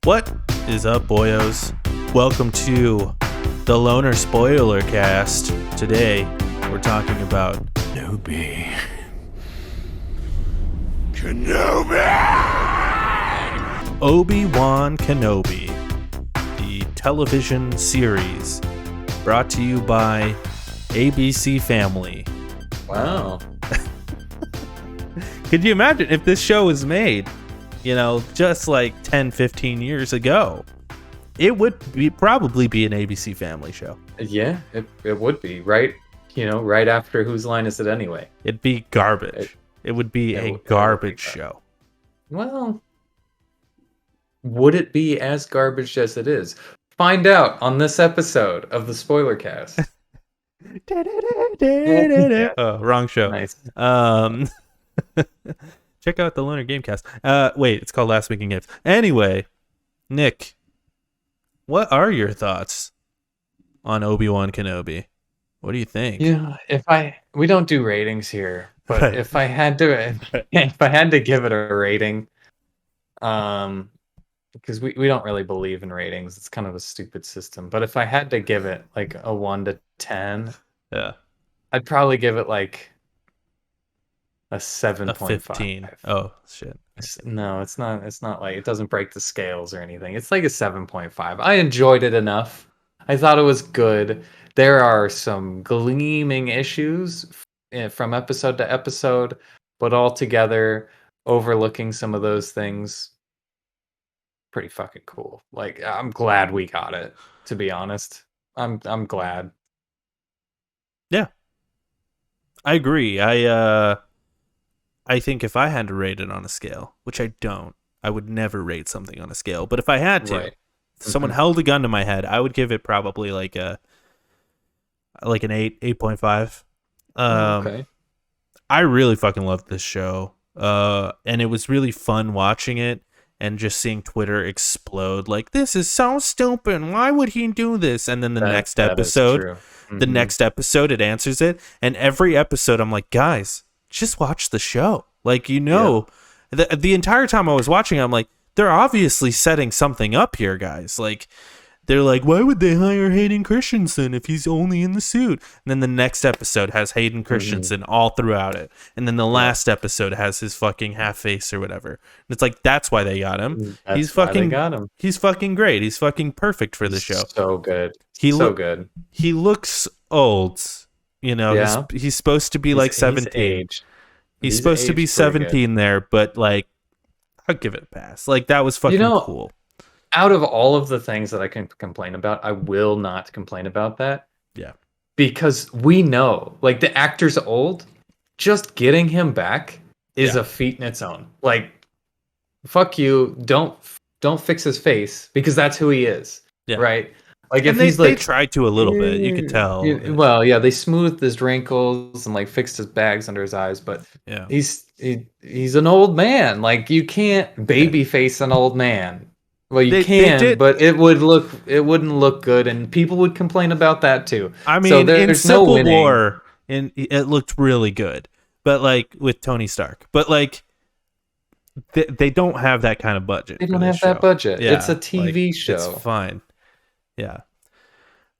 What is up, boyos? Welcome to the Loner Spoiler Cast. Today, we're talking about Kenobi. Obi-Wan Kenobi, the television series brought to you by ABC Family. Wow. Could you imagine if this show was made, just like 10, 15 years ago? It would probably be an ABC Family show. Yeah, it would be, right? Right after Whose Line Is It Anyway? It'd be garbage. It would be a garbage show. Well, would it be as garbage as it is? Find out on this episode of the Spoiler Cast. Oh, wrong show. Nice. Check out the Loner Gamecast. Wait, it's called Last Week in Games. Anyway, Nick, what are your thoughts on Obi-Wan Kenobi? What do you think? Yeah, we don't do ratings here, but if I had to give it a rating, because we don't really believe in ratings, it's kind of a stupid system. But if I had to give it like a 1 to 10, yeah, I'd probably give it like a 7.5. A 15. Oh shit. No, it's not like it doesn't break the scales or anything. It's like a 7.5. I enjoyed it enough. I thought it was good. There are some gleaming issues from episode to episode, but altogether, overlooking some of those things, pretty fucking cool. Like, I'm glad we got it, to be honest. I'm glad. Yeah. I agree. I think if I had to rate it on a scale, which I don't, I would never rate something on a scale. But if I had to, right. If someone held a gun to my head, I would give it probably like an 8.5. Okay. I really fucking loved this show. And it was really fun watching it and just seeing Twitter explode. Like, this is so stupid. Why would he do this? And then the next episode, it answers it. And every episode, I'm like, guys, just watch the show. Like, the entire time I was watching, I'm like, they're obviously setting something up here, guys. Like, they're like, why would they hire Hayden Christensen if he's only in the suit? And then the next episode has Hayden Christensen all throughout it. And then the last episode has his fucking half face or whatever. And it's like, that's why they got him. He's fucking great. He's fucking perfect for the show. So good. Good. He looks old. He's supposed to be like 17. He's supposed to be 17 there, but like, I'll give it a pass. Like, that was fucking cool. Out of all of the things that I can complain about, I will not complain about that. Yeah. Because we know, like, the actor's old. Just getting him back is a feat in its own. Like, fuck you. Don't fix his face, because that's who he is. Yeah. Right? Like, if they tried to a little bit, you could tell. Well, yeah, they smoothed his wrinkles and like fixed his bags under his eyes, but he's an old man. Like, you can't baby face an old man. Well, you can, but it wouldn't look good, and people would complain about that too. I mean, in Civil War, it looked really good, but like with Tony Stark, but like they don't have that kind of budget. They don't have that budget. Yeah, it's a TV show. It's fine. Yeah.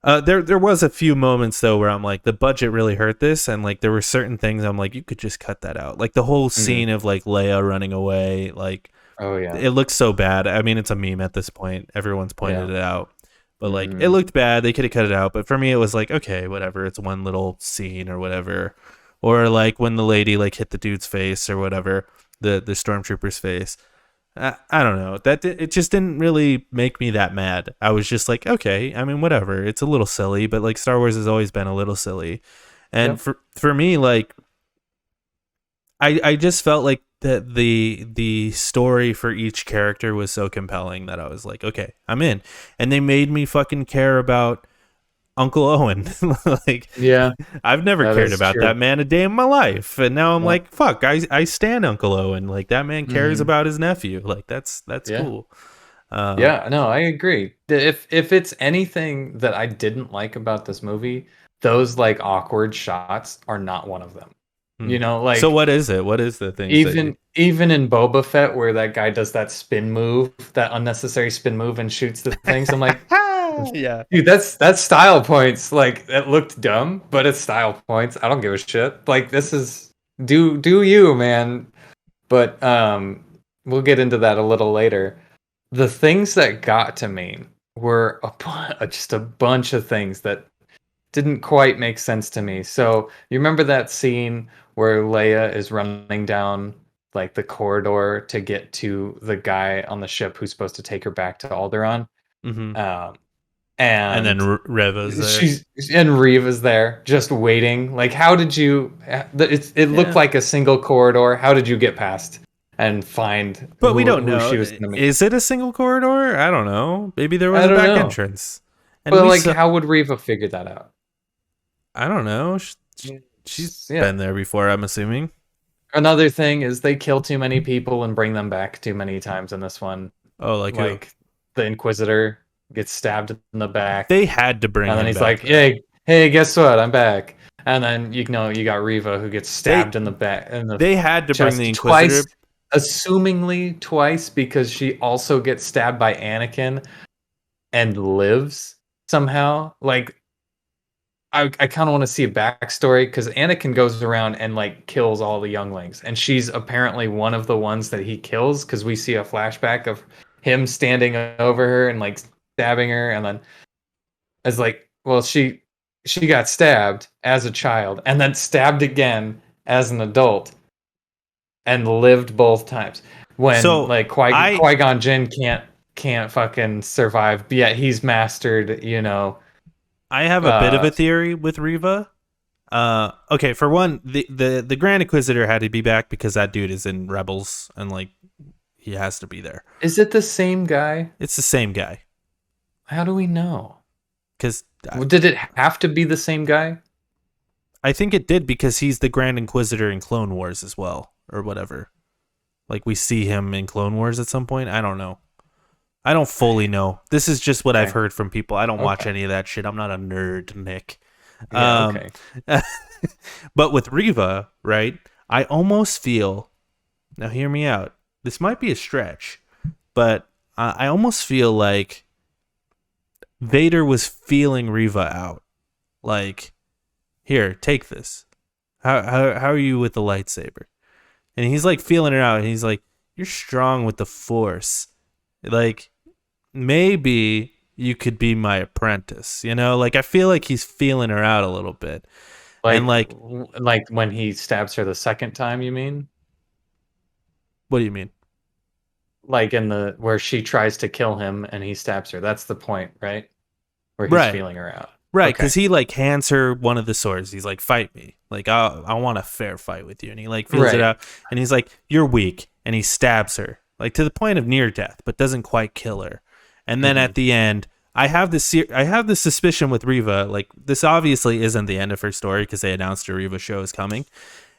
There was a few moments though where I'm like, the budget really hurt this, and like there were certain things I'm like, you could just cut that out. Like the whole scene of like Leia running away, like, oh yeah, it looks so bad. I mean, it's a meme at this point. Everyone's pointed it out, but like it looked bad. They could have cut it out, but for me, it was like, okay, whatever. It's one little scene or whatever. Or like when the lady like hit the dude's face or whatever, the stormtrooper's face. I don't know. It just didn't really make me that mad. I was just like, okay, I mean, whatever. It's a little silly, but like Star Wars has always been a little silly. And for me, like, I just felt like that the story for each character was so compelling that I was like, okay, I'm in. And they made me fucking care about Uncle Owen. Like, yeah, I've never cared about that man a day in my life, and now I'm like, fuck, I stand Uncle Owen. Like, that man cares about his nephew. Like, that's cool. No, I agree. If it's anything that I didn't like about this movie, those like awkward shots are not one of them. Hmm. You know, So like what is it? What is the things that you? even in Boba Fett, where that guy does that spin move, that unnecessary spin move, and shoots the things. I'm like, Yeah. dude, that's style points. Like it looked dumb, but it's style points. I don't give a shit. Like this is do you, man. But we'll get into that a little later. The things that got to me were just a bunch of things that didn't quite make sense to me. So you remember that scene where Leia is running down like the corridor to get to the guy on the ship who's supposed to take her back to Alderaan? Hmm. Um, And then and Reva's there. she's and Reeve is there just waiting. Like, how did you? It looked Yeah. like a single corridor. How did you get past and find But we don't who know. she was going to meet? Is it a single corridor? I don't know. Maybe there was I a don't back know. entrance. And But we like, saw. how would Reva figure that out? I don't know. She's Yeah. been there before, I'm assuming. Another thing is they kill too many people and bring them back too many times in this one. Oh, like who? Like the Inquisitor gets stabbed in the back, They had to bring and then him he's back, like, though. hey, guess what? I'm back." And then you know you got Reva who gets They stabbed in the back in the they had to bring the chest twice, Inquisitor. assumingly twice because she also gets stabbed by Anakin and lives somehow. Like I kind of want to see a backstory because Anakin goes around and like kills all the younglings, and she's apparently one of the ones that he kills because we see a flashback of him standing over her and like stabbing her, and then it's like, well, she got stabbed as a child and then stabbed again as an adult and lived both times. When So like I Qui Gon Jinn can't fucking survive, but yet he's mastered, you know. I have a bit of Uh, a theory with Riva. Okay, for one, the Grand Inquisitor had to be back because that dude is in Rebels and like he has to be there. is it the same guy? It's the same guy How do we know? because Did it have to be the same guy? I think it did because he's the Grand Inquisitor in Clone Wars as well or whatever. Like we see him in Clone Wars at some point. I don't know. I don't fully know. This is just what I've Okay. heard from people. I don't watch Okay. any of that shit. I'm not a nerd, Nick. Yeah, Um, okay. but with Riva, right? I almost feel. Now, hear me out. This might be a stretch, but I almost feel like Vader was feeling Riva out. Like, here, take this. How are you with the lightsaber? And he's like feeling it out. And he's like, you're strong with the Force. Like, maybe you could be my apprentice. You know, like I feel like he's feeling her out a little bit. And Like like, like when he stabs her the second time, you mean? what do you mean? Like in the where she tries to kill him and he stabs her. That's the point, right? Where he's Right. feeling her out. Right, Okay. because he like hands her one of the swords. He's like, "Fight me! Like, I want a fair fight with you." And he like feels it Right. out, and he's like, "You're weak," and he stabs her like to the point of near death, but doesn't quite kill her. And then Mhm. at the end, I have this suspicion with Riva. Like, this obviously isn't the end of her story because they announced a Riva show is coming,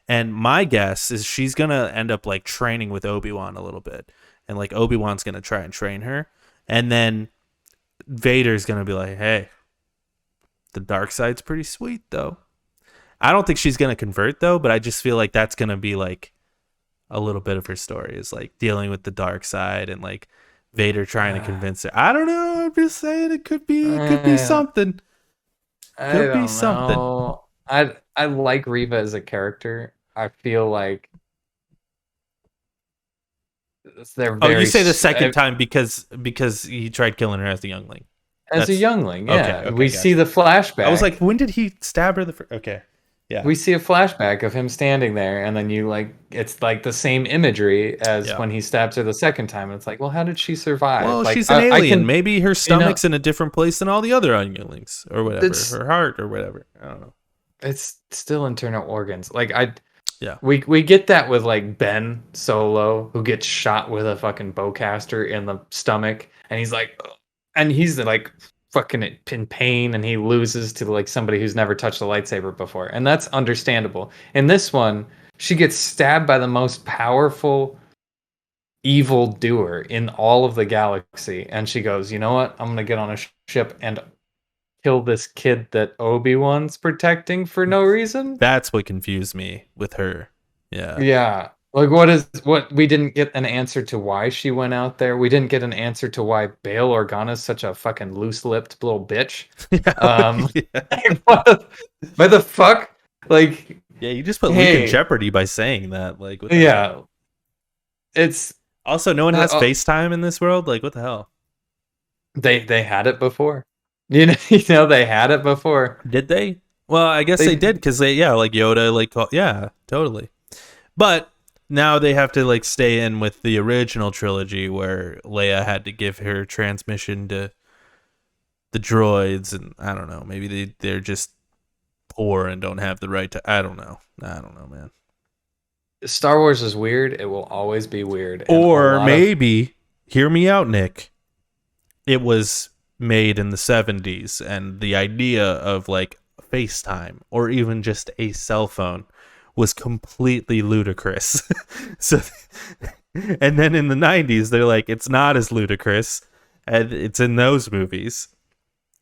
and my guess is she's gonna end up like training with Obi-Wan a little bit, and like Obi-Wan's gonna try and train her, and then Vader's gonna be like, "Hey, the dark side's pretty sweet though." I don't think she's gonna convert though, but I just feel like that's gonna be like a little bit of her story is like dealing with the dark side and like Vader trying to convince her. I don't know. I'm just saying it could be Uh, something. I Could be don't something. know. I like Reva as a character. I feel like they're Oh, you very say the second time because he tried killing her as a youngling. as a That's youngling. okay. Yeah, we Okay, see gotcha. the I was like, flashback. when did he stab her? Okay, yeah, We see a flashback of him standing there, and then you like it's like the same imagery as yeah. when he stabs her the second time. And it's like, well, how did she survive? Well, Like she's an I alien. can, Maybe her you know, stomach's in a different place than all the other younglings, or whatever. it's Her heart, or whatever. I don't know. it's still internal organs. Like Yeah. we get that with like Ben Solo, who gets shot with a fucking bowcaster in the stomach, and he's like, "Ugh," and he's like fucking in pain, and he loses to like somebody who's never touched a lightsaber before, and that's understandable. In this one, she gets stabbed by the most powerful evil doer in all of the galaxy, and she goes, "You know what? I'm gonna get on a ship and kill this kid that Obi-Wan's protecting for no reason? That's what confused me with her. Yeah. Yeah. Like what we didn't get an answer to why she went out there. We didn't get an answer to why Bail Organa's such a fucking loose-lipped little bitch. Um Yeah. what the fuck? Like, Yeah, you just put Luke in hey, jeopardy by saying that. Like, what the hell? yeah, it's Also, no one has FaceTime in this world. Like, what the hell? they had it before. You know they had it before. Did they? Well, I guess they They did because yeah, like Yoda, like, yeah, totally. But now they have to like stay in with the original trilogy where Leia had to give her transmission to the droids, and I don't know. Maybe they're just poor and don't have the right to. I don't know. I don't know, man. Star Wars is weird. It will always be weird, and a Or lot of maybe, hear me out, Nick. It was made in the 70s, and the idea of like FaceTime or even just a cell phone was completely ludicrous. So, and then in the 90s, they're like, it's not as ludicrous, and it's in those movies.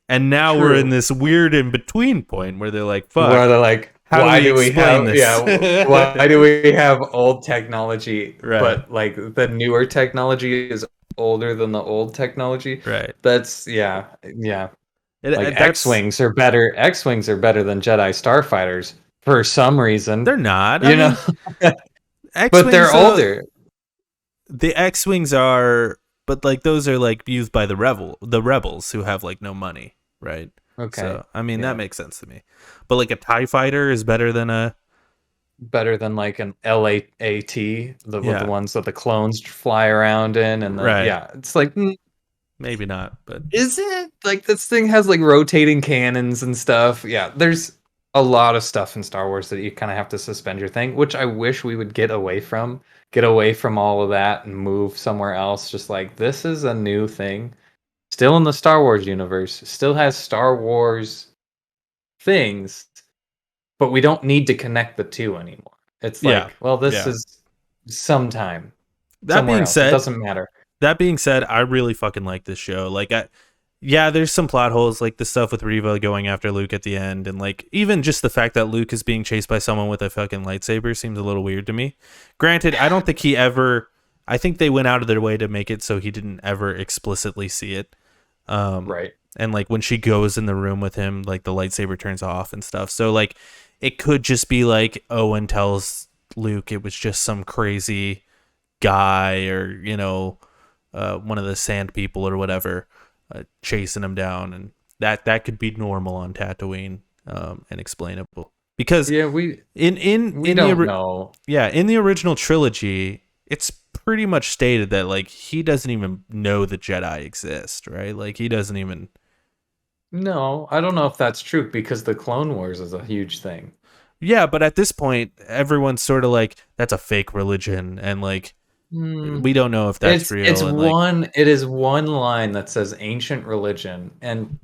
And now we're in true. this weird in between point where they're like, Where fuck, they're like, how do why we do we explain have this? why do we have old technology, Right, but like the newer technology is older than the old technology? right. That's yeah. Like That's, X-Wings are better than Jedi starfighters for some reason, they're not. I you know, mean, X but they're Wings, older. the X-wings are, but like those are like used by the rebels who have like no money, right? Okay. So I mean that Yeah. makes sense to me. But like a TIE fighter is better than a, Better than like an LAAT, the yeah, ones that the clones fly around in, and right. yeah, it's like, Maybe not, but is it like this thing has like rotating cannons and stuff? Yeah, there's a lot of stuff in Star Wars that you kind of have to suspend your thing, which I wish we would get away from all of that and move somewhere else. Just like this is a new thing, still in the Star Wars universe, still has Star Wars things, but we don't need to connect the two anymore. It's yeah, like, well, this yeah. is sometime That somewhere being else. It said, doesn't matter. I really fucking like this show. Like, yeah, there's some plot holes, like the stuff with Reva going after Luke at the end, and like even just the fact that Luke is being chased by someone with a fucking lightsaber seems a little weird to me. Granted, I don't think he ever. I think they went out of their way to make it so he didn't ever explicitly see it. Right. And like when she goes in the room with him, like the lightsaber turns off and stuff. So like it could just be like Owen tells Luke it was just some crazy guy, or one of the sand people or whatever, chasing him down, and that could be normal on Tatooine, and explainable because Yeah, we in we don't know. yeah, in the original trilogy it's pretty much stated that like he doesn't even know the Jedi exist, right? Like he doesn't even. No, I don't know if that's true because the Clone Wars is a huge thing. Yeah, but at this point everyone's sort of like that's a fake religion, and like Hmm. we don't know if that's real, and like It is one line that says ancient religion, and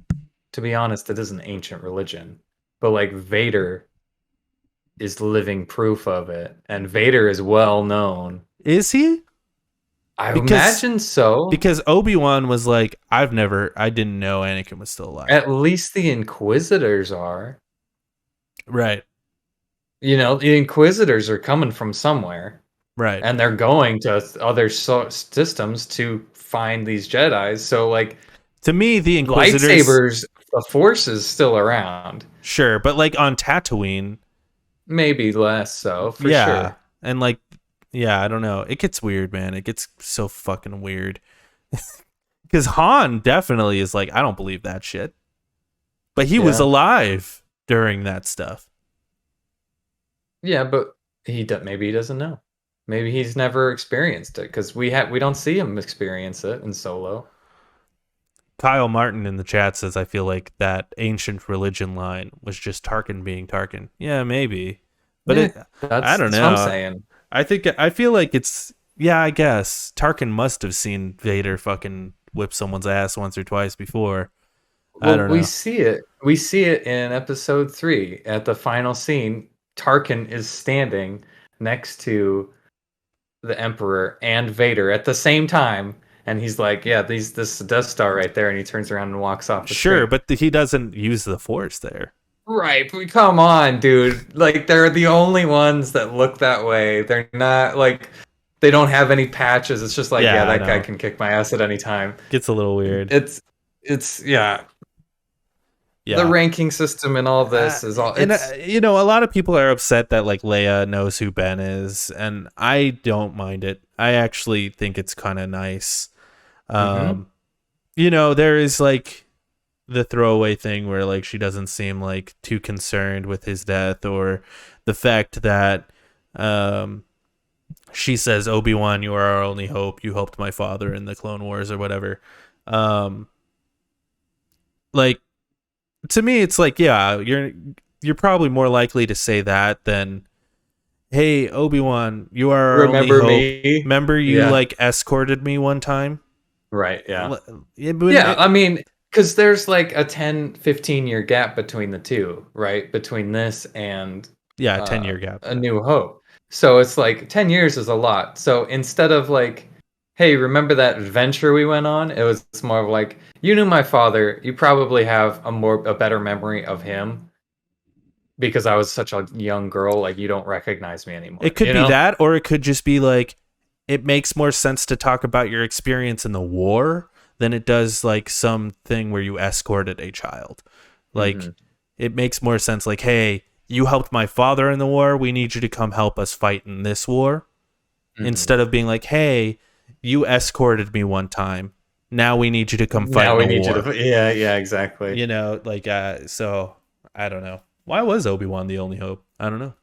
to be honest, it is an ancient religion. But like Vader is living proof of it, and Vader is well known. is he? I because imagine so. because Obi-Wan was like, I didn't know Anakin was still alive. At least the Inquisitors are. Right. You know, the Inquisitors are coming from somewhere, Right. and they're going to other systems to find these Jedis. So, like, To me, the Inquisitors, lightsabers, the Force is still around. sure, but like on Tatooine, Maybe less so, for yeah. sure. And like, yeah, I don't know. It gets weird, man. It gets so fucking weird. Because Han definitely is like, I don't believe that shit. But he was Yeah, alive during that stuff. yeah, but maybe he doesn't know. Maybe he's never experienced it because we don't see him experience it in Solo. Kyle Martin in the chat says, I feel like that ancient religion line was just Tarkin being Tarkin. Yeah, maybe. But Yeah, I don't that's what I'm know. saying. I feel like it's, yeah, I guess Tarkin must have seen Vader fucking whip someone's ass once or twice before. I Well, don't know. we see it in episode 3 at the final scene. Tarkin is standing next to the Emperor and Vader at the same time, And he's like, yeah, this Death Star right there, and he turns around and walks off the Sure, screen. but he doesn't use the Force there. Right, but come on, dude. Like they're the only ones that look that way. They're not like they don't have any patches. It's just like, yeah, Yeah, I that guy know. can kick my ass at any time. Gets a little weird. It's yeah. The Yeah. ranking system and all this is all And it's a lot of people are upset that like Leia knows who Ben is, and I don't mind it. I actually think it's kind of nice. mm-hmm. Um, there is like the throwaway thing where like she doesn't seem like too concerned with his death, or the fact that she says, Obi-Wan, you are our only hope. You helped my father in the Clone Wars or whatever. Um, like to me, it's like, yeah, you're probably more likely to say that than, hey, Obi-Wan, you are our only Remember hope. me? Remember you Yeah. like escorted me one time? Right, yeah. Yeah, I It, mean, because there's like a 10-15 year gap between the two, right? Between this and yeah, 10-year gap. A Yeah. New Hope. So it's like 10 years is a lot. So instead of like, hey, remember that adventure we went on? It was more of like, you knew my father. You probably have a better memory of him because I was such a young girl. Like, you don't recognize me It anymore, could be that, or it could just be like, it makes more sense to talk about your experience in the war than it does like something where you escorted a child. Like, Hmm. it makes more sense like, hey, you helped my father in the war. We need you to come help us fight in this war. Hmm. Instead of being like, hey, you escorted me one time. Now we need you to come fight Now in we a need you war. to, yeah, yeah, exactly. So I don't know. Why was Obi-Wan the only hope? I don't know.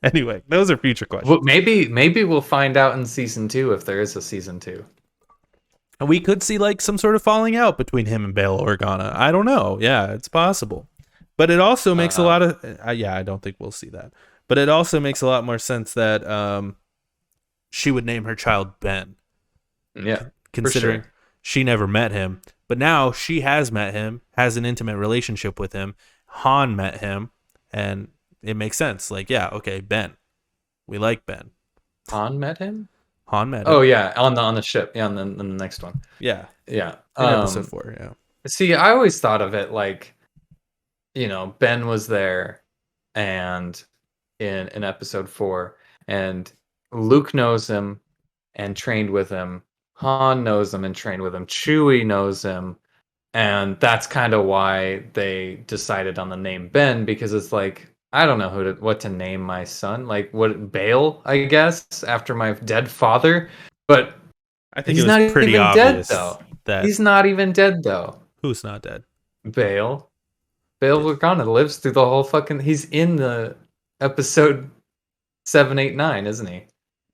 Anyway, those are future Well, questions. maybe we'll find out in season 2 if there is a season 2. And we could see like some sort of falling out between him and Bail Organa. I don't know. Yeah, it's possible. But it also makes a Uh, lot of yeah, I don't think we'll see that. But it also makes a lot more sense that she would name her child Ben, yeah, for considering sure. she never met him. But now she has met him, has an intimate relationship with him. Han met him, and it makes sense. Like, yeah, okay, Ben. We like Ben. Han met him. Han met Oh him. yeah, on the ship. Yeah, on the next one. Yeah, Yeah. in episode 4. Yeah. See, I always thought of it like, Ben was there and in episode 4 and Luke knows him and trained with him. Han knows him and trained with him. Chewie knows him. And that's kind of why they decided on the name Ben because it's like I don't know what to name my son. Like what Bale, I guess, after my dead father. But I think it he's was not pretty even dead obvious though. that He's not even dead though. who's not dead. Bale. Bale Organa lives through the whole fucking. He's in the episode 7, 8, 9, isn't he?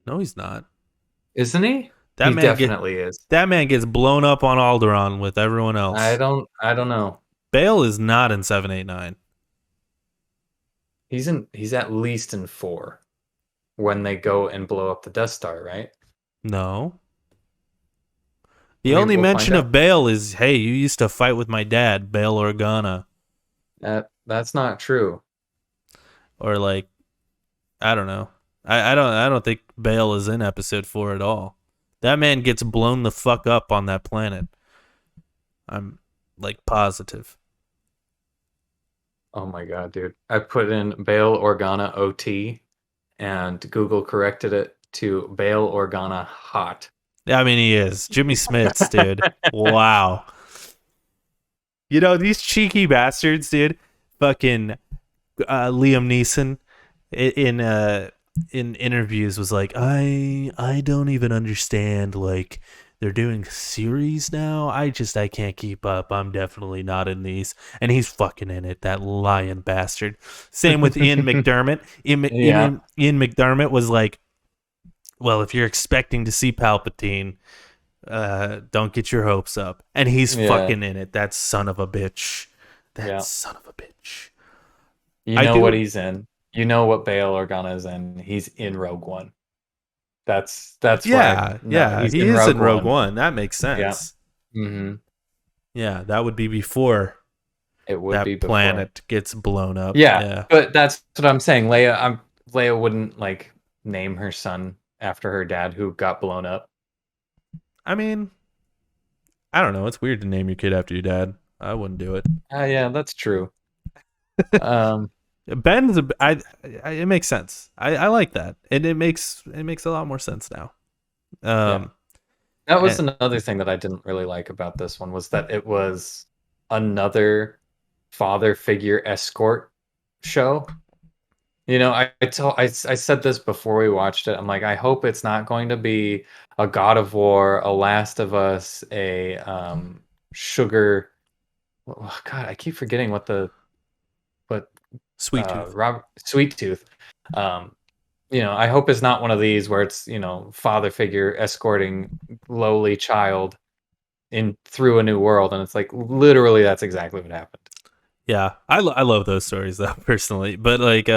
No, he's not. Isn't he? That He man get definitely is. that man gets blown up on Alderaan with everyone I else. don't. I don't know. Bale is not in 789. He's in. He's at least in 4 when they go and blow up the Death Star, right? No. The Maybe only we'll find mention out. of Bale is, hey, you used to fight with my dad, Bale Organa. That's not true. Or like, I don't know. I don't think Bale is in episode 4 at all. That man gets blown the fuck up on that planet. I'm like positive. Oh my god, dude! I put in Bale Organa OT, and Google corrected it to Bale Organa hot. I mean, he is. Jimmy Smits, dude. Wow. These cheeky bastards, dude. Fucking Liam Neeson in interviews was like, I don't even understand. Like, they're doing series now. I can't keep up. I'm definitely not in these. And he's fucking in it. That lying bastard. Same with Ian McDermott. Yeah, Ian McDermott was like, well, if you're expecting to see Palpatine, don't get your hopes up. And he's yeah, fucking in it. That son of a bitch. That yeah. son of a bitch. You I know what do. he's in. You know what Bale Organa is in. He's in Rogue One. That's what I Yeah, know. yeah. He's He in is in Rogue Rogue One. One. That makes Yeah. sense. Hmm. Yeah, that would be before It would be that before. planet gets blown up. Yeah, Yeah. but that's what I'm saying. Leia wouldn't like name her son after her dad who got blown up. I mean, I don't know. It's weird to name your kid after your dad. I wouldn't do it. Yeah, that's true. Um, Ben's it makes sense. I like that, and it makes a lot more sense now. yeah. Um, That was and another thing that I didn't really like about this one was that it was another father figure escort show. You know, I said this before we watched it. I'm like, I hope it's not going to be a God of War, a Last of Us, a Sugar. Oh, God, I keep forgetting what Sweet Tooth. Robert Sweet Tooth. Um, I hope it's not one of these where it's father figure escorting lowly child in through a new world, and it's like literally that's exactly what happened. Yeah, I love those stories though personally, but like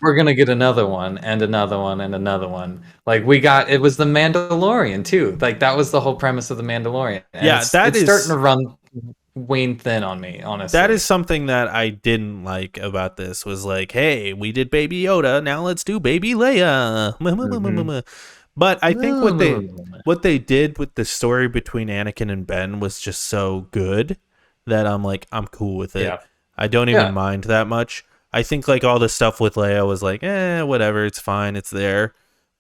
We're gonna get another one and another one and another one. Like it was the Mandalorian too. Like that was the whole premise of the Mandalorian, and yeah, it's starting to run wane thin on me, that honestly. is something that I didn't like about this was like, hey, we did Baby Yoda, now let's do Baby Leia. Hmm. But I think what they did with the story between Anakin and Ben was just so good that I'm like, I'm cool with it. Yeah, I don't even yeah, mind that much. I think like all the stuff with Leia was like, whatever, it's fine, it's there.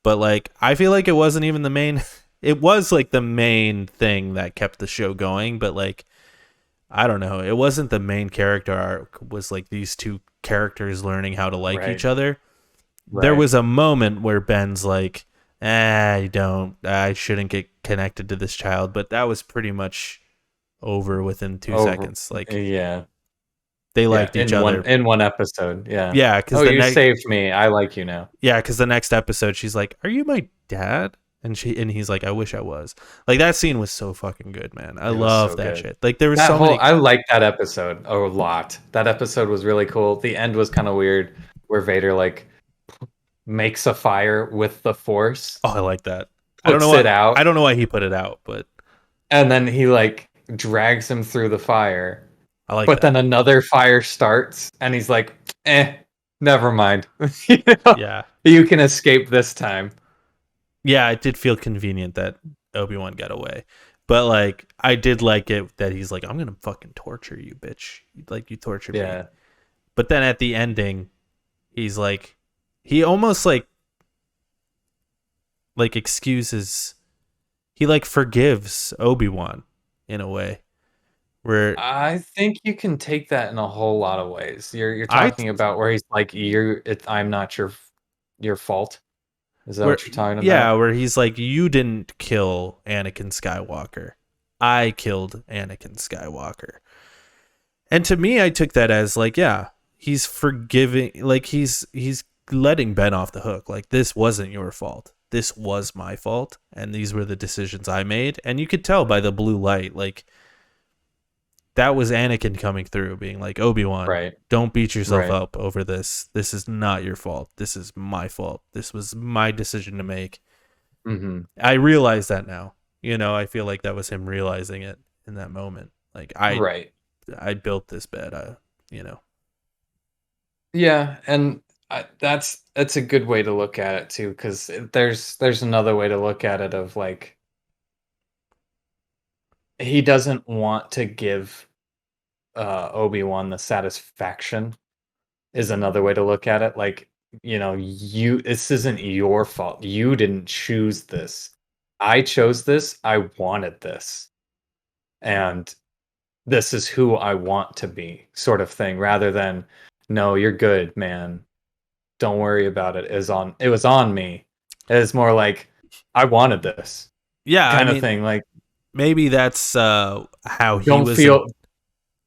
But like, I feel like it wasn't even the main. It was like the main thing that kept the show going, but like I don't know. It wasn't the main character arc. Was like these two characters learning how to like each right, other. There right. was a moment where Ben's like, I shouldn't get connected to this child, but that was pretty much over within two Over, seconds. Like yeah, they yeah. liked each other. In one episode, yeah. Yeah, Oh, because the you next saved me. I like you now. next episode she's like, "Are you my dad?" And he's like, "I wish I was." Like that scene was so fucking good, man. I It was love so that good. shit. Like there was so many. I like that episode a lot. That episode was really cool. The end was kind of weird, where Vader like makes a fire with the Force, Oh, I like that. I don't know puts why. it out, I don't know why he put it out, but and then he like drags him through the fire. I like But that. then another fire starts, and he's like, never mind. You know, Yeah. you can escape this time. Yeah, it did feel convenient that Obi-Wan got away. But like I did like it that he's like, I'm gonna fucking torture you, bitch. Like you tortured me. Yeah, But then at the ending, he's like he almost like excuses he like forgives Obi-Wan in a way. Where I think you can take that in a whole lot of ways. You're I talking about where he's like, I'm not your fault. Is that where what you're talking yeah, about? where he's like, you didn't kill Anakin Skywalker. I killed Anakin Skywalker. And to me, I took that as like, yeah, he's forgiving, like he's letting Ben off the hook. Like this wasn't your fault. This was my fault, and these were the decisions I made. And you could tell by the blue light, like that was Anakin coming through, being like, Obi-Wan, Right, don't beat yourself right. up over this. This is not your fault. This is my fault. This was my decision to make. Hmm. I realize that now. I feel like that was him realizing it in that moment. Like Right. I built this bed. You know. Yeah, and that's a good way to look at it too, because there's another way to look at it of like he doesn't want to give Obi-Wan the satisfaction is another way to look at it. Like, you this isn't your fault. You didn't choose this. I chose this. I wanted this. And this is who I want to be, sort of thing, rather than no, you're good, man. Don't worry about it. It was on me. It's more like I wanted this Yeah, I kind of mean, thing. Like maybe that's how he don't was in. feel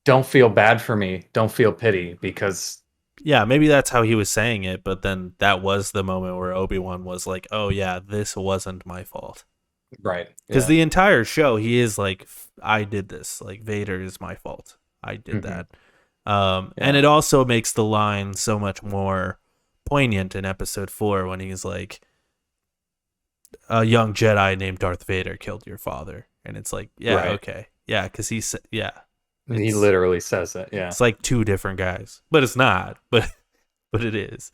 don't feel bad for me. Don't feel pity because Yeah, maybe that's how he was saying it. But then that was the moment where Obi-Wan was like, "Oh yeah, this wasn't my fault." right. Because Yeah. the entire show, he is like, "I did this. Like Vader is my fault. I did Hmm. that." And Yeah. it also makes the line so much more poignant in Episode 4 when he's like, "A young Jedi named Darth Vader killed your father," and it's like, yeah, Right. okay, yeah, because yeah, He it's literally says it. Yeah. it's like two different guys, but it's not, but but it is.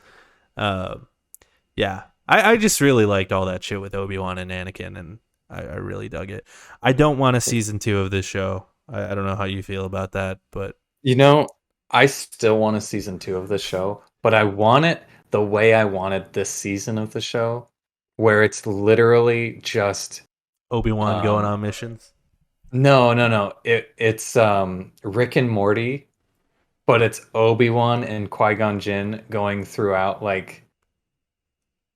Yeah, I just really liked all that shit with Obi-Wan and Anakin, and I really dug it. I don't want a season 2 of this show. I don't know how you feel about that, but You know, I still want a season 2 of the show, but I want it the way I wanted this season of the show, where it's literally just Obi-Wan going um on missions. no. It's Rick and Morty, but it's Obi-Wan and Qui-Gon Jinn going throughout like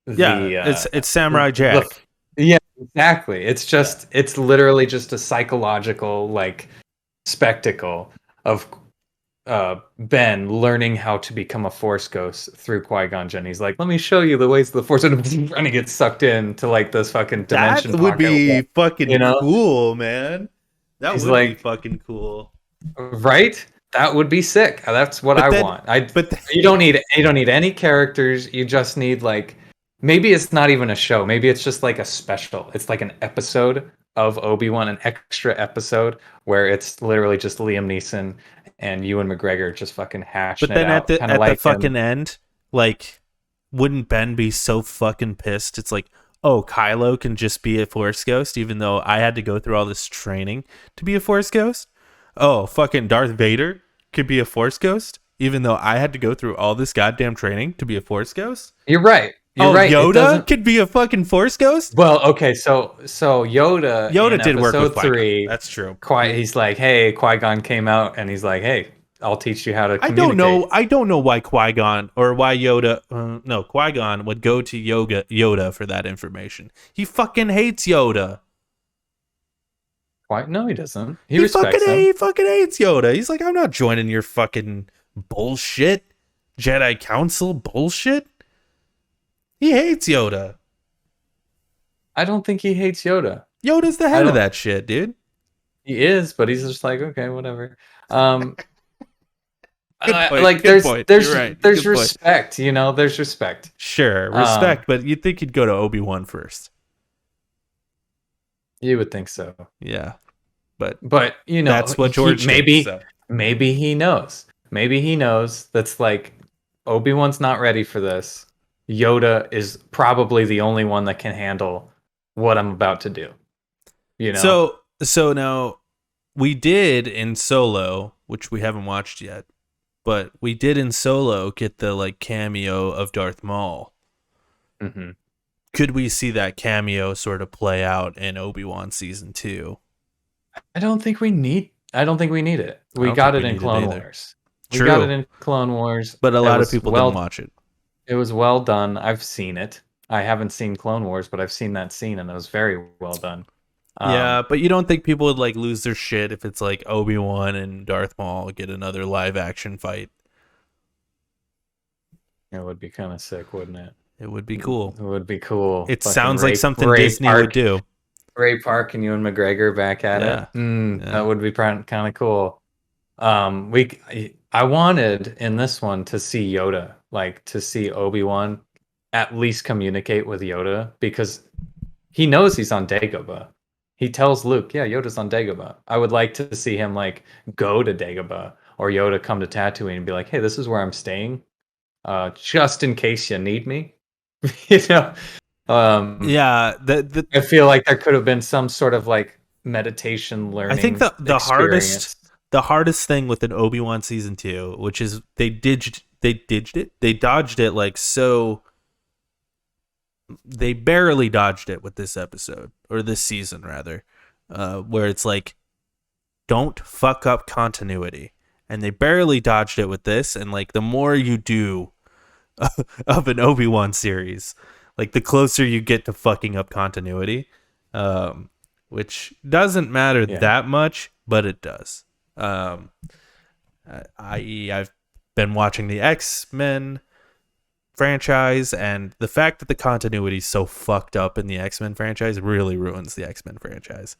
Yeah, the it's Samurai the Jack. yeah, exactly. Yeah. It's literally just a psychological like spectacle of Ben learning how to become a Force ghost through Qui-Gon Jinn. He's like, "Let me show you the ways of the Force," and trying to get sucked into like this fucking That dimension would pocket. be fucking You know, cool, man. That he's would be like, fucking cool. right? That would be sick. That's what But I then, want. I but then, you don't need any characters. You just need like maybe it's not even a show. Maybe it's just like a special. It's like an episode of Obi-Wan, an extra episode where it's literally just Liam Neeson and Ewan McGregor just fucking hashing but it then out, kind of at the like fucking end, like, wouldn't Ben be so fucking pissed? It's like, oh, Kylo can just be a Force ghost, even though I had to go through all this training to be a Force ghost. Oh, fucking Darth Vader could be a Force ghost, even though I had to go through all this goddamn training to be a Force ghost. You're right. You're Oh, right. It Yoda doesn't. could be a fucking Force ghost. Well, okay. So Yoda Yoda in did work with Episode Qui Gon. 3, That's true. He's like, "Hey," Qui-Gon came out and he's like, "Hey, I'll teach you how to I don't know. communicate." I don't know why Qui Gon or why Yoda. No, Qui Gon would go to Yoda for that information. He fucking hates Yoda. Why? No, he doesn't. He respects him. He fucking hates Yoda. He's like, I'm not joining your fucking bullshit, Jedi Council bullshit. He hates Yoda. I don't think he hates Yoda. Yoda's the I head of don't. that shit, dude. He is, but he's just like, okay, whatever. Good point. Like Good point. You're right. there's Good point. respect, you know, there's respect. Sure, Um, respect, but you'd think he'd go to Obi-Wan first. you would think so, Yeah, but but you know, that's what George thinks. So. maybe he knows. Maybe he knows that's like Obi-Wan's not ready for this. Yoda is probably the only one that can handle what I'm about to do. You know? So now we did in Solo, which we haven't watched yet, but we did in Solo get the like cameo of Darth Maul. hmm Could we see that cameo sort of play out in Obi-Wan season 2? I don't think we need. I don't think we need it. I We don't got think it we in need it Clone either. Wars. We got it True, in Clone Wars. but a It lot of was people didn't well. watch it. It was well done. I've seen it. I haven't seen Clone Wars, but I've seen that scene, and it was very well done. Yeah, Um, but you don't think people would like lose their shit if it's like Obi-Wan and Darth Maul get another live action fight? it would be kind of sick, wouldn't it? It would be cool. It would be cool. It Fucking sounds like something Ray Disney Park, would do. Ray Park, and Ewan McGregor back at Yeah. it. Yeah. That would be kind of cool. I wanted in this one to see Yoda, like to see Obi-Wan at least communicate with Yoda because he knows he's on Dagobah. He tells Luke, "Yeah, Yoda's on Dagobah." I would like to see him like go to Dagobah or Yoda come to Tatooine and be like, "Hey, this is where I'm staying, just in case you need me." you know, Yeah, the I feel like there could have been some sort of like meditation I think learning experience. the hardest thing with an Obi-Wan season 2, which is they dodged it like so they barely dodged it with this episode or this season rather, where it's like don't fuck up continuity, and they barely dodged it with this. And like the more you do of an Obi-Wan series, like the closer you get to fucking up continuity, which doesn't matter Yeah. that much, but it does. I.e., I've been watching the X-Men franchise, and the fact that the continuity is so fucked up in the X-Men franchise really ruins the X-Men franchise.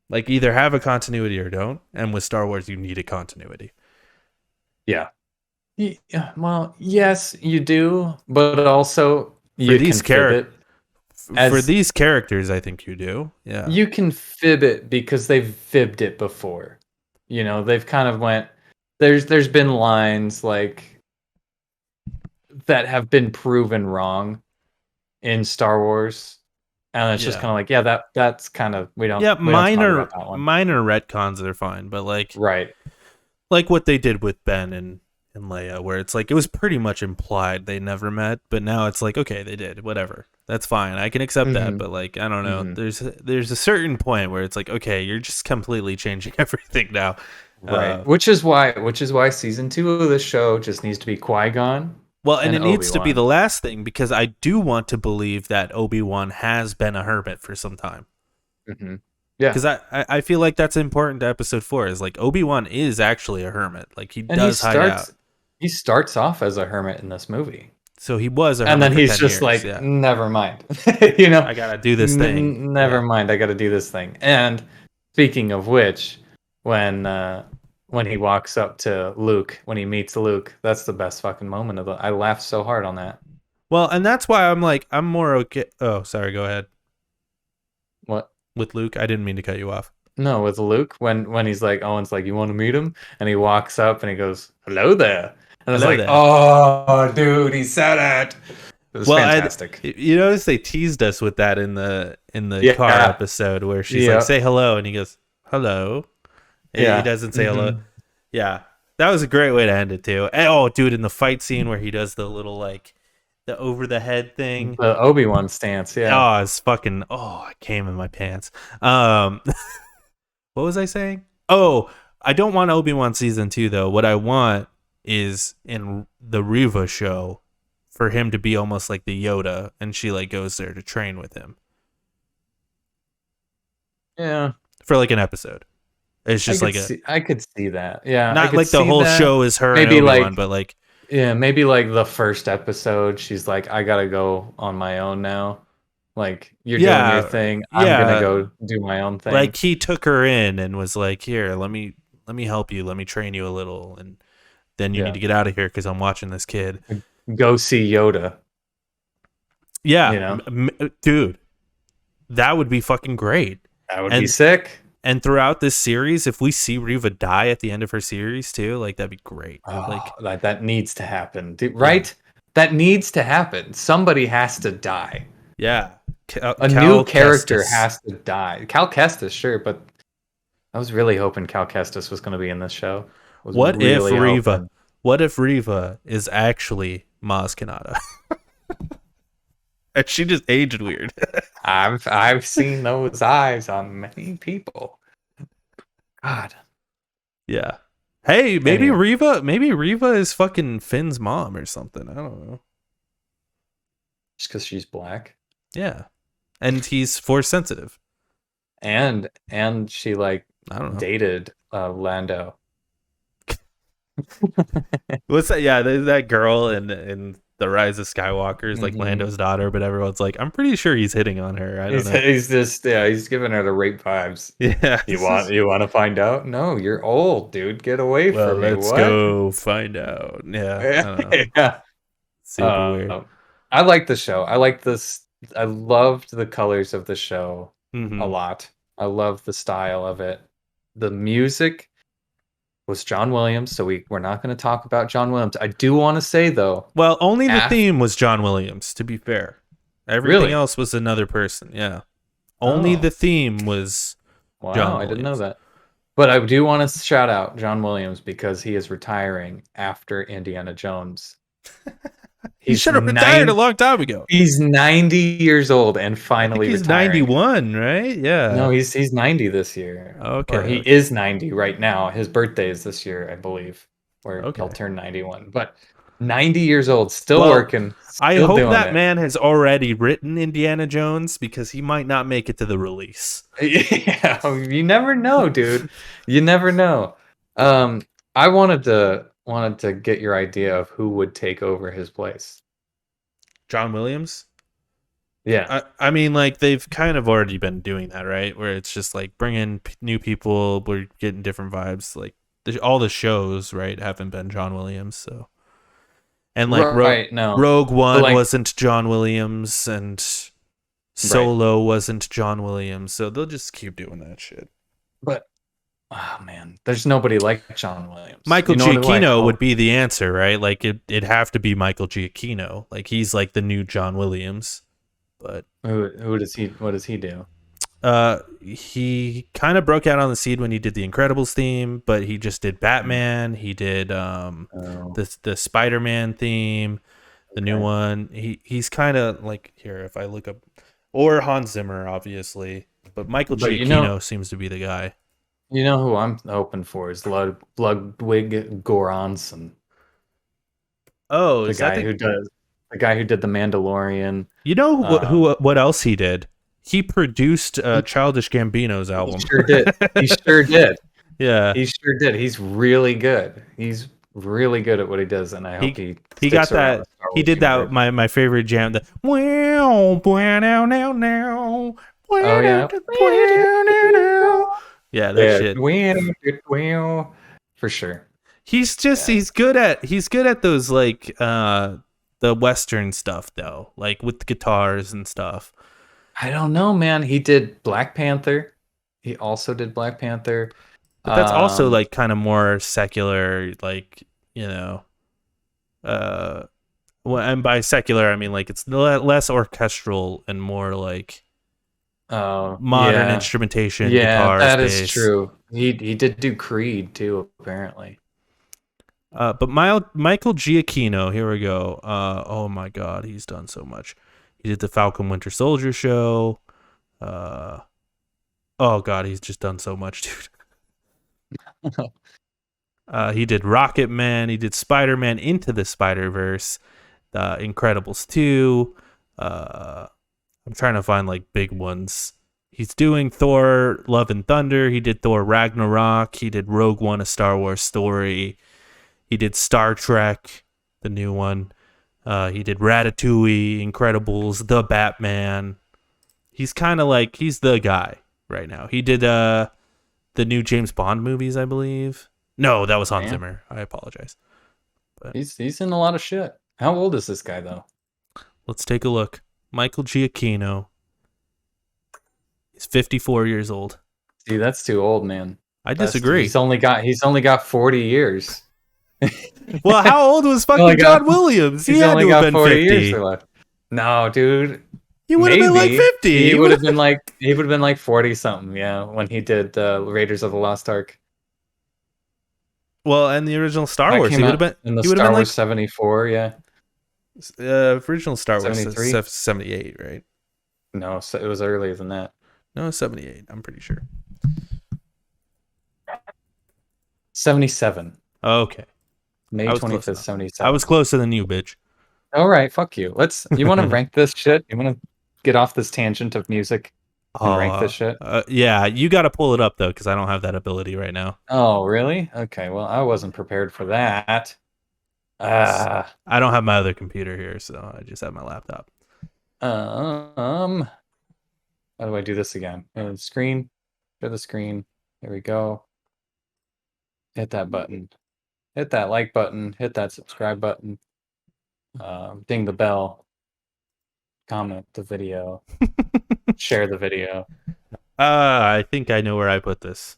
Like, either have a continuity or don't, and with Star Wars, you need a continuity. Yeah. Yeah, well, yes, you do, but also you these can fib it. For As these characters, I think you do. Yeah. you can fib it because they've fibbed it before. You know, they've kind of went there's been lines like that have been proven wrong in Star Wars And it's just Yeah. kind of like, yeah, that's kind of Yeah, we don't talk about that one. minor retcons are fine, but Right. like what they did with Ben and Leia, where it's like it was pretty much implied they never met, but now it's like, okay, they did, whatever. That's fine. I can accept that, Hmm. but like I don't know. Hmm. There's a certain point where it's like, okay, you're just completely changing everything now. Right. Which is why season 2 of the show just needs to be Qui-Gon Well, and and it needs to be Obi-Wan. the last thing because I do want to believe that Obi-Wan has been a hermit for some time. Hmm. Yeah. Because I feel like that's important to episode 4 is like Obi-Wan is actually a hermit. Like he And he does hide out. starts off as a hermit in this movie. So he was a And hermit then for he's 10 just years. like, Yeah. never mind. You know, I got to do this thing. never Yeah. mind. I got to do this thing. And speaking of which, when he walks up to Luke, when he meets Luke, that's the best fucking moment of the. I laughed so hard on that. Well, and that's why I'm like, I'm more okay. Oh, sorry. Go ahead. What? With Luke, I didn't mean to cut you off. No, with Luke, when he's like, Owen's like, you want to meet him? And he walks up and he goes, hello there. And I was Hello like, there. oh, dude, he said it. It was Well, fantastic. you notice they teased us with that in the car Yeah. episode where she's Yeah. like, say hello. And he goes, hello. Yeah. He doesn't say hello. Mhm. Yeah. That was a great way to end it, too. And, oh, dude, in the fight scene where he does the little, like, the over the head thing. The Obi-Wan stance, yeah. Oh, it's fucking. Oh, I came in my pants. What was I saying? Oh, I don't want Obi-Wan season 2 though. What I want is in the Riva show for him to be almost like the Yoda, and she like goes there to train with him Yeah. for like an episode. It's just like I could see that. Yeah. I not could like the see whole that. show is her Maybe and Obi-Wan, like but like yeah, maybe like the first episode, she's like, I gotta go on my own now. Like, you're doing your thing. I'm gonna yeah, go do my own thing. like he took her in and was like, here, let me help you, let me train you a little, and then you Yeah. need to get out of here because I'm watching this kid. Go see Yoda. Yeah, You know? dude, that would be fucking great. That would be sick. And throughout this series, if we see Riva die at the end of her series too, like that'd be great. Oh, like that needs to happen, dude, right? That needs to happen. Somebody has to die. Yeah, A new character has to die. Cal Kestis, sure, but I was really hoping Cal Kestis was going to be in this show. What if Riva is actually Maz Kanata? And she just aged weird. I've seen those eyes on many people. God. Yeah. Hey, maybe Anyway. Riva is fucking Finn's mom or something. I don't know. Just because she's black. Yeah. And he's force sensitive. And she like I don't know. dated Lando. What's that? Yeah, that girl in The Rise of Skywalker is like Lando's daughter, but everyone's like, I'm pretty sure he's hitting on her. I don't know. He's just he's giving her the rape vibes. Yeah. You want to find out? No, you're old, dude. Get away from me. Let's go find out. Yeah. I don't know. Yeah. Super weird. I like the show. I like this. I loved the colors of the show a lot. I love the style of it. The music was John Williams, so we're not going to talk about John Williams. I do want to say though. Well, only the theme was John Williams, to be fair. Everything else was another person. Yeah. Only the theme was John Williams. I didn't know that. But I do want to shout out John Williams because he is retiring after Indiana Jones. He should have retired a long time ago. He's 90 years old and finally he's retiring. 91, right? Yeah. No, he's 90 this year. Okay. Or he is 90 right now. His birthday is this year, I believe, where he'll turn 91. But 90 years old, still working. I hope that man has already written Indiana Jones because he might not make it to the release. Yeah, you never know, dude. You never know. I wanted to get your idea of who would take over his place. John Williams? Yeah. I mean, like, they've kind of already been doing that, right? Where it's just like bring in new people, we're getting different vibes. Like, all the shows, right, haven't been John Williams, so. And like Rogue One wasn't John Williams, and Solo wasn't John Williams, so they'll just keep doing that shit. But oh man, there's nobody like John Williams. Michael Giacchino would be the answer, right? Like it'd have to be Michael Giacchino. Like he's like the new John Williams. But Who does he? What does he do? he kind of broke out on the scene when he did the Incredibles theme, but he just did Mm. Batman. He did Oh, the Spider-Man theme, the new okay. one. He's kind of like, here, if I look up, or Hans Zimmer, obviously, but Michael But Giacchino seems to be the guy. you know who I'm hoping for is Ludwig Göransson, Oh, the is that guy the? who does the guy who did the Mandalorian. You know Um, what else he did? He produced he, Childish Gambino's he album. sure did. He sure did. Yeah, He sure did. He's really good. He's really good at what he does, and I hope he he he sticks got around that. the Star He Wars did that. universe. My favorite jam. The wow, now now now. Oh yeah. Yeah, that Yeah. shit. For sure. Yeah. He's good at those like the western stuff though, like with the guitars and stuff. I don't know, man. He did Black Panther. He also did Black Panther. But that's also Um, like kind of more secular, like, you know, uh well, and by secular I mean like it's less orchestral and more like modern yeah. instrumentation, Yeah, guitars, that is bass. true. He did do Creed too, apparently. But Michael Giacchino, here we go. Oh my God, he's done so much. He did the Falcon Winter Soldier show. Uh, oh God, he's just done so much, dude. He did Rocket Man. He did Spider Man Into the Spider Verse. Incredibles 2. I'm trying to find like big ones. He's doing Thor: Love and Thunder. He did Thor: Ragnarok. He did Rogue One: A Star Wars Story. He did Star Trek, the new one. He did Ratatouille, Incredibles, The Batman. He's kind of like he's the guy right now. He did the new James Bond movies, I believe. No, that was Hans Damn. Zimmer. I apologize. But He's in a lot of shit. How old is this guy though? let's take a look. Michael Giacchino. He's 54 years old. See, that's too old, man. I That's disagree. he's only got 40 years. Well, how old was He's only fucking got John Williams? He he's had only to have got been 40 years 50. left. No, dude. He would have been like Maybe 50. he would have been like 40 something, yeah, when he did Raiders of the Lost Ark. Well, and the original Star That Wars, came out in the he would have been Star Wars like 74, yeah. original Star Wars 73? 78, right? No, so it was earlier than that. No, 78. I'm pretty sure. 77. Okay, May I was close 25th, enough. I 77. was closer than you, bitch. All right, fuck you. You want to rank this shit? You want to get off this tangent of music and rank this shit? Yeah, you got to pull it up though, because I don't have that ability right now. Oh, really? Okay, well, I wasn't prepared for that. Ah, I don't have my other computer here, so I just have my laptop. how do I do this again? Screen, share the screen. There we go. Hit that button. Hit that like button. Hit that subscribe button. Ding the bell. Comment the video. Share the video. I think I know where I put this.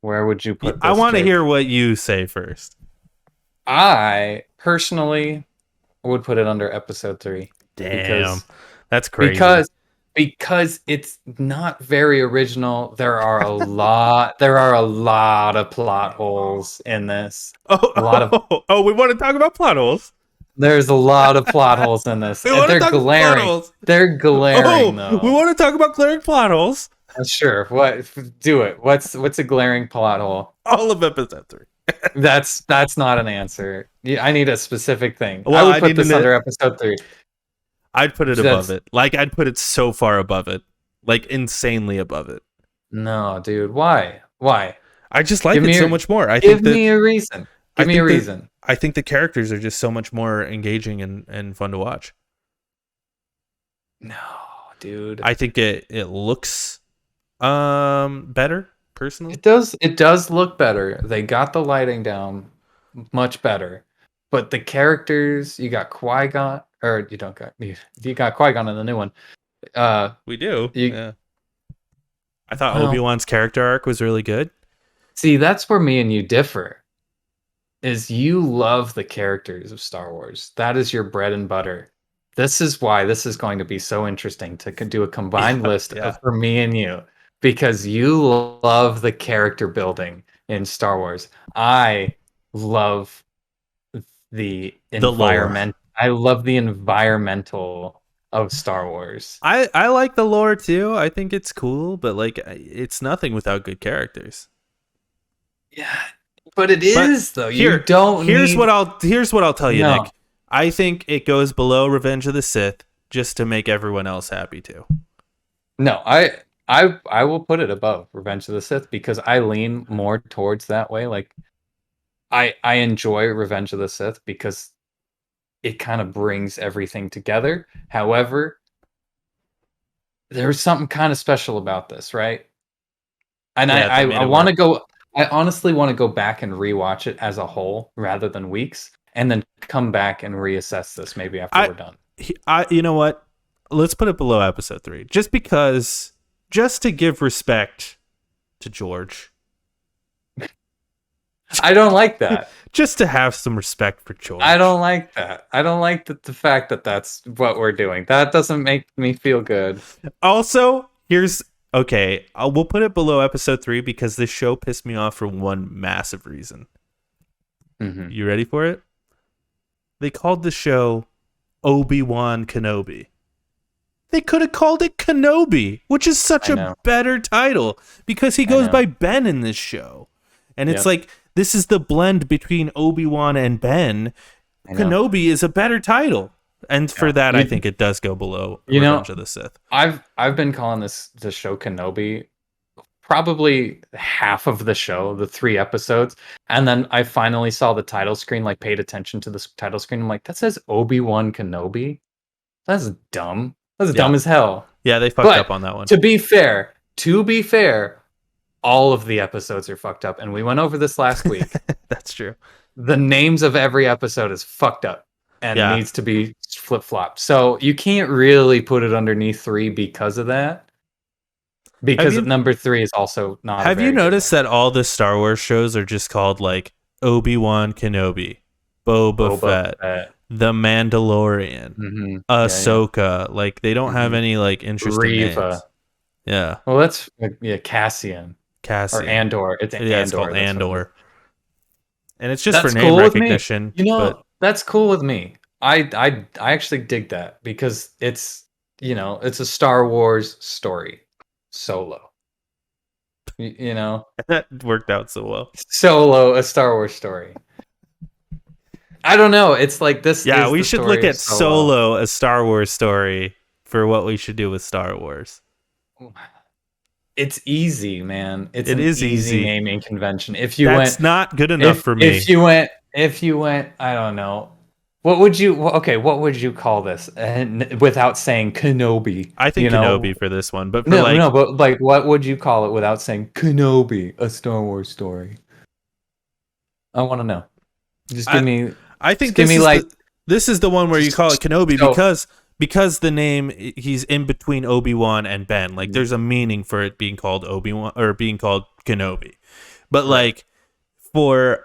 Where would you put I this, want to Jake? hear what you say first. I personally would put it under episode 3 Damn, because that's crazy. because because it's not very original. There are a lot of plot holes in this. A lot of We want to talk about plot holes. There's a lot of plot holes in this. We And want to they're talk about plot glaring. holes. They're glaring We though. want to talk about glaring plot holes. Sure. What do it. What's a glaring plot hole? All of episode 3. That's not an answer. Yeah, I need a specific thing. I Well, would I put need this to. under episode 3. I'd put it above That's it. Like I'd put it so far above it, like insanely above it. No, dude. Why? Why? I just like Give it me so a much more. give me a reason. I Give me a think that reason. I think the characters are just so much more engaging and fun to watch. No, dude. I think it looks better personally. It does look better. They got the lighting down much better. But the characters, you got Qui-Gon, or you don't got you got Qui-Gon in the new one. We do. You Yeah. I thought well, Obi-Wan's character arc was really good. see, that's where me and you differ. Is you love the characters of Star Wars. That is your bread and butter. This is why this is going to be so interesting to do a combined Yeah, list of yeah. for me and you, because you love the character building in Star Wars. I love the The lore. environment. I love the environmental of Star Wars. I like the lore too. I think it's cool, but like it's nothing without good characters. Yeah, but it But is though. You don't need here's what I'll tell you, no. Nick. I think it goes below Revenge of the Sith just to make everyone else happy too. No, I will put it above Revenge of the Sith because I lean more towards that way. Like I enjoy Revenge of the Sith because it kind of brings everything together. However, there's something kind of special about this, right? And Yeah, they I made it want to work. go. I honestly want to go back and rewatch it as a whole rather than weeks, and then come back and reassess this maybe after I we're done. you know what? Let's put it below episode 3. Just because just to give respect to George. I don't like that. Just to have some respect for George. I don't like that. I don't like the fact that that's what we're doing. That doesn't make me feel good. Also, here's okay. We'll put it below episode 3 because this show pissed me off for one massive reason. Mm-hmm. You ready for it? They called the show Obi-Wan Kenobi. They could have called it Kenobi, which is such a better title because he goes by Ben in this show. And it's like, this is the blend between Obi-Wan and Ben. Kenobi is a better title. And for that, I think it does go below Revenge of the Sith. I've been calling the show Kenobi probably half of the show, the 3 episodes. And then I finally saw the title screen, like paid attention to the title screen. I'm like, that says Obi-Wan Kenobi? That's dumb. That's dumb as hell. Yeah, they fucked up on that one. To be fair, all of the episodes are fucked up. And we went over this last week. That's true. The names of every episode is fucked up and needs to be flip-flopped. So you can't really put it underneath 3 because of that. Because number 3 is also not. Have you noticed that all the Star Wars shows are just called like Obi-Wan Kenobi, Boba Fett, The Mandalorian, Ahsoka? Like they don't have any like interesting names. Yeah. Well, that's Cassian. Or Andor. It's Andor. It's called Andor. And it's just for name recognition. You know, that's cool with me. I actually dig that because it's a Star Wars story. Solo. You know? That worked out so well. Solo, a Star Wars story. I don't know. It's like this. Yeah, we should look at Solo, a Star Wars story, for what we should do with Star Wars. It's easy, man. It is easy naming convention. That's not good enough for me. If you went, I don't know. What would you call this? And without saying Kenobi. I think Kenobi for this one, but but like what would you call it without saying Kenobi, a Star Wars story? I want to know. Just give me. I think this is the one where you call it Kenobi because the name, he's in between Obi-Wan and Ben. Like there's a meaning for it being called Obi-Wan or being called Kenobi. But like for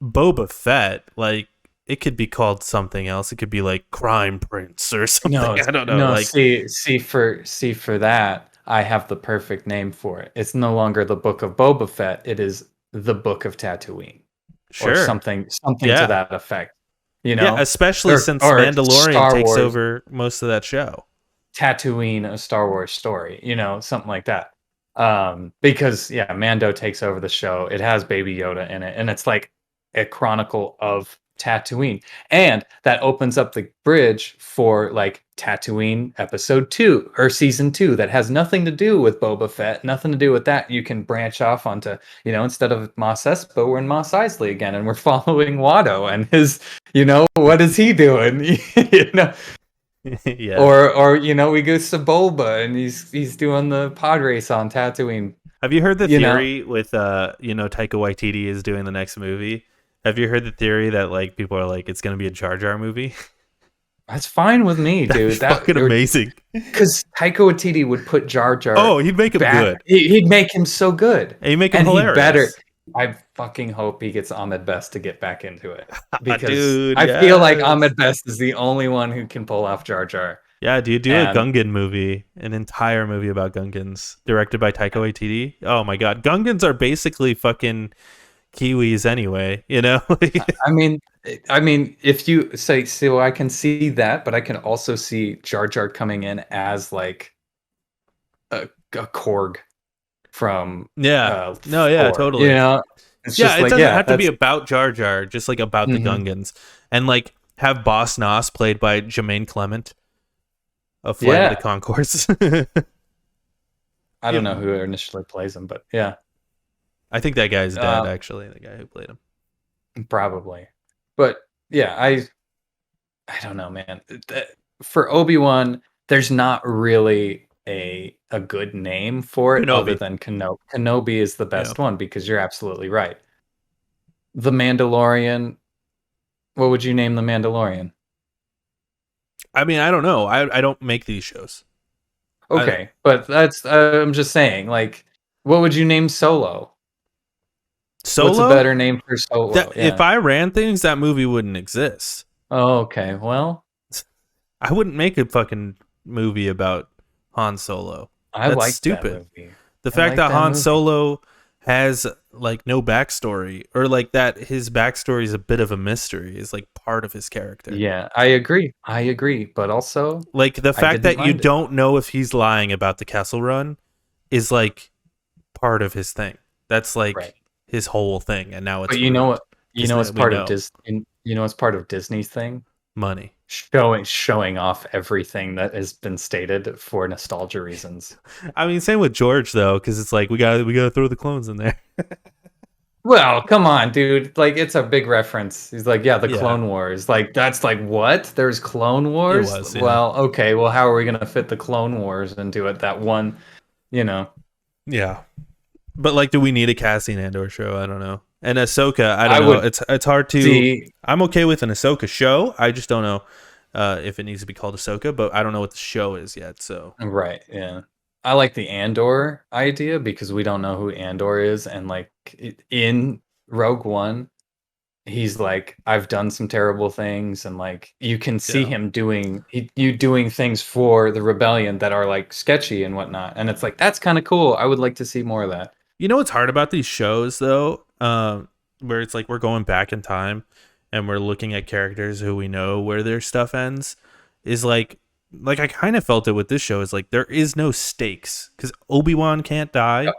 Boba Fett, like it could be called something else. It could be like Crime Prince or something. I don't know. No, like see for that, I have the perfect name for it. It's no longer the Book of Boba Fett. It is the Book of Tatooine. Sure. Or something to that effect. Yeah, especially since Mandalorian takes over most of that show. Tatooine, a Star Wars story, something like that. Because Mando takes over the show. It has Baby Yoda in it, and it's like a chronicle of Tatooine, and that opens up the bridge for like Tatooine episode 2 or season 2 that has nothing to do with Boba Fett, nothing to do with that. You can branch off onto, instead of Mos Espa, we're in Mos Eisley again, and we're following Watto and his, what is he doing? Yeah. Or we go to Boba and he's doing the pod race on Tatooine. Have you heard the theory with Taika Waititi is doing the next movie? Have you heard the theory that like people are like it's going to be a Jar Jar movie? That's fine with me, dude. That's fucking amazing. Because Taika Waititi would put Jar Jar. Oh, he'd make him good. He'd make him so good. And he'd make him hilarious. I fucking hope he gets Ahmed Best to get back into it because Dude, I feel like yes. Ahmed Best is the only one who can pull off Jar Jar. Yeah, dude, do a And Gungan movie, an entire movie about Gungans, directed by Taika Waititi. Oh my god, Gungans are basically fucking Kiwis anyway, you know? I mean, if you say, so I can see that, but I can also see Jar Jar coming in as like a Korg from Yeah. No, yeah, 4. You totally. know, it's Yeah, just it like, doesn't yeah, have to be that's about Jar Jar, just like about the mhm. Gungans. And like have Boss Nass played by Jermaine Clement of Flight of the Yeah. Concourse. I don't know You- who initially plays him, but yeah, I think that guy's dead, uh, actually, the guy who played him. probably. But yeah, I don't know, man. For Obi-Wan, there's not really a good name for it other Kenobi. than Kenobi. Kenobi is the Yeah. best one because you're absolutely right. The Mandalorian, what would you name the Mandalorian? I mean, I don't know. I don't make these shows. I Okay, but that's I'm just saying, like, what would you name Solo? What's a Solo? better name for That Solo? if Yeah. I ran things, that movie wouldn't exist. Oh, okay. Well, I wouldn't make a fucking movie about Han Solo. I That's like that stupid. movie. The I fact like that that Han movie. Solo has like no backstory, or like that his backstory is a bit of a mystery, is like part of his character. Yeah, I agree. I agree, but also Like the I fact didn't that you mind it. don't know if he's lying about the Kessel Run is like part of his thing. That's Right. like his whole thing, and now But it's ruined you because know, it's we part of know You know, it's part of Disney's thing, money. showing off everything that has been stated for nostalgia reasons. I mean, same with George though, because it's like we gotta throw the clones in there. Well, come on, dude. Like, it's a big reference. He's like, yeah, the Yeah, Clone Wars. Like, that's like, what? There's Clone it Wars? was. Yeah, Well, okay. Well, how are we gonna fit the Clone Wars into it? That one, you know. yeah. But like, do we need a Cassian Andor show? I don't know. And Ahsoka, I don't I know. would It's hard to. see. I'm okay with an Ahsoka show. I just don't know if it needs to be called Ahsoka. But I don't know what the show is yet. So Right, yeah. I like the Andor idea because we don't know who Andor is, and like in Rogue One, he's like, I've done some terrible things, and like you can see yeah. him you doing things for the rebellion that are like sketchy and whatnot, and it's like that's kind of cool. I would like to see more of that. You know what's hard about these shows though, where it's like we're going back in time and we're looking at characters who we know where their stuff ends, is like I kind of felt it with this show. Is like there is no stakes because Obi-Wan can't die, Yep,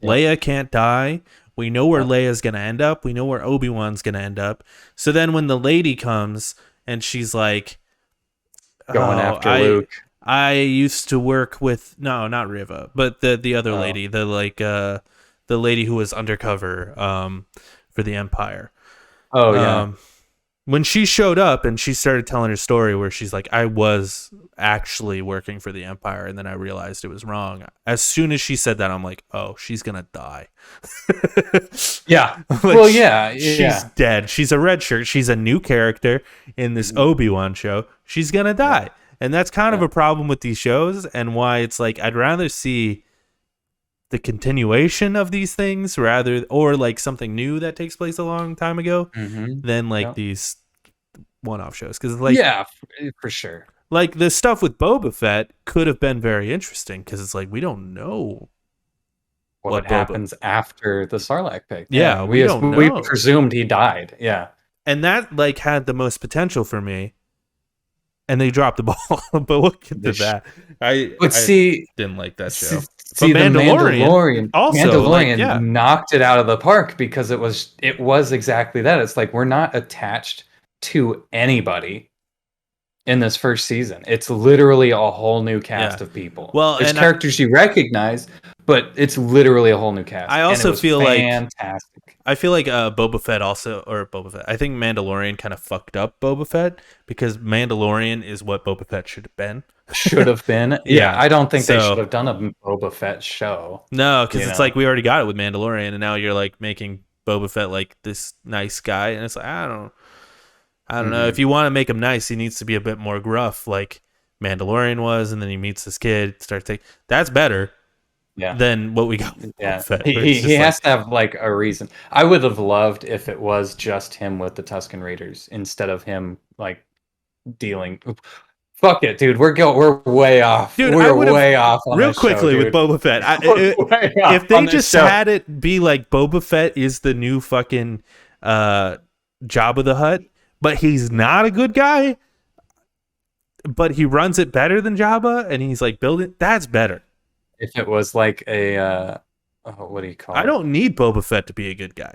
yep, Leia can't die. We know where yep. Leia's gonna end up. We know where Obi-Wan's gonna end up. So then when the lady comes and she's like, Going "Oh, after I Luke. I used to work with no, not Riva, but the other Oh, lady, the lady who was undercover for the Empire." oh yeah. Um when she showed up and she started telling her story where she's like, I was actually working for the Empire and then I realized it was wrong. As soon as she said that, I'm like, oh, she's gonna die. Yeah. Like Well, yeah, she's yeah. dead. She's a red shirt. She's a new character in this Mhm. Obi-Wan show. She's gonna Yeah, die. And that's kind of yeah. a problem with these shows and why it's like I'd rather see the continuation of these things rather or like something new that takes place a long time ago Mhm. than like Yep. these one-off shows because Yeah, for sure. like the stuff with Boba Fett could have been very interesting because it's like we don't know What what Boba. happens after the Sarlacc pit? Yeah, Yeah, we don't we know, presumed he died. Yeah. and that like had the most potential for me, and they dropped the ball. But we'll get to This sh that. But I see didn't like that see show, but see the Mandalorian Also like yeah, knocked it out of the park because it was exactly that. It's like we're not attached to anybody in this first season. It's literally a whole new yeah. cast of people. Well, There's and characters you recognize, but it's literally a whole new I cast, and it also was feel like fantastic. Boba Fett also, or Boba Fett. I think Mandalorian kind of fucked up Boba Fett because Mandalorian is what Boba Fett should have been. Should have been. Yeah, Yeah. I don't think they should So have done a Boba Fett show, no, you because it's know? like we already got it with Mandalorian, and now you're like making Boba Fett like this nice guy, and it's like I don't know. If Mhm. you want to make him nice, he needs to be a bit more gruff, like Mandalorian was, and then he meets this kid, starts taking. That's better. Yeah. than what we got with Boba Yeah, Fett. he Where he, it's he just like, has to have like a reason. I would have loved if it was just him with the Tusken Raiders instead of him like dealing. Fuck it, dude. We're way off. dude, I We're would have way off on real this show, quickly with dude. Boba Fett. We're way off If on they this just show. had it be like Boba Fett is the new fucking Jabba the Hutt, but he's not a good guy, but he runs it better than Jabba, and he's like building. That's better. If it was like a what do you call I it? don't need Boba Fett to be a good guy.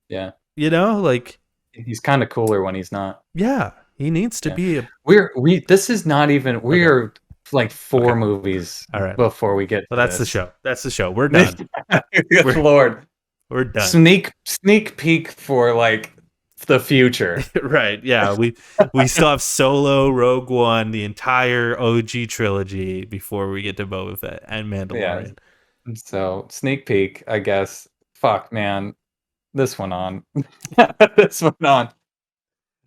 Yeah, You know, like he's kind of cooler when he's not. yeah, he needs to Yeah, be a we. This is not even. We okay. are like 4 Okay. movies All right. before we get Well, to that's the this. show. That's the show. We're done. Good Lord. We're done. Sneak peek for like the future. Right. Yeah. We still have Solo, Rogue One, the entire OG trilogy before we get to Boba Fett and Mandalorian. Yeah. So sneak peek, I guess. Fuck, man. This went on. This went on.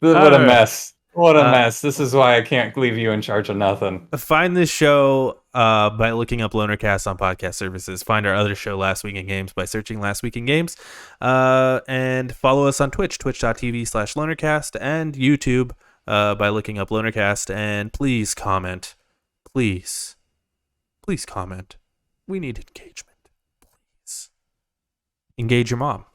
What a All right. mess. What a mess. This is why I can't leave you in charge of nothing. Find this show by looking up Lonercast on podcast services. Find our other show, Last Week in Games, by searching Last Week in Games. And follow us on Twitch, twitch.tv/Lonercast, and YouTube by looking up Lonercast. And please comment. Please comment. We need engagement. Please. Engage your mom.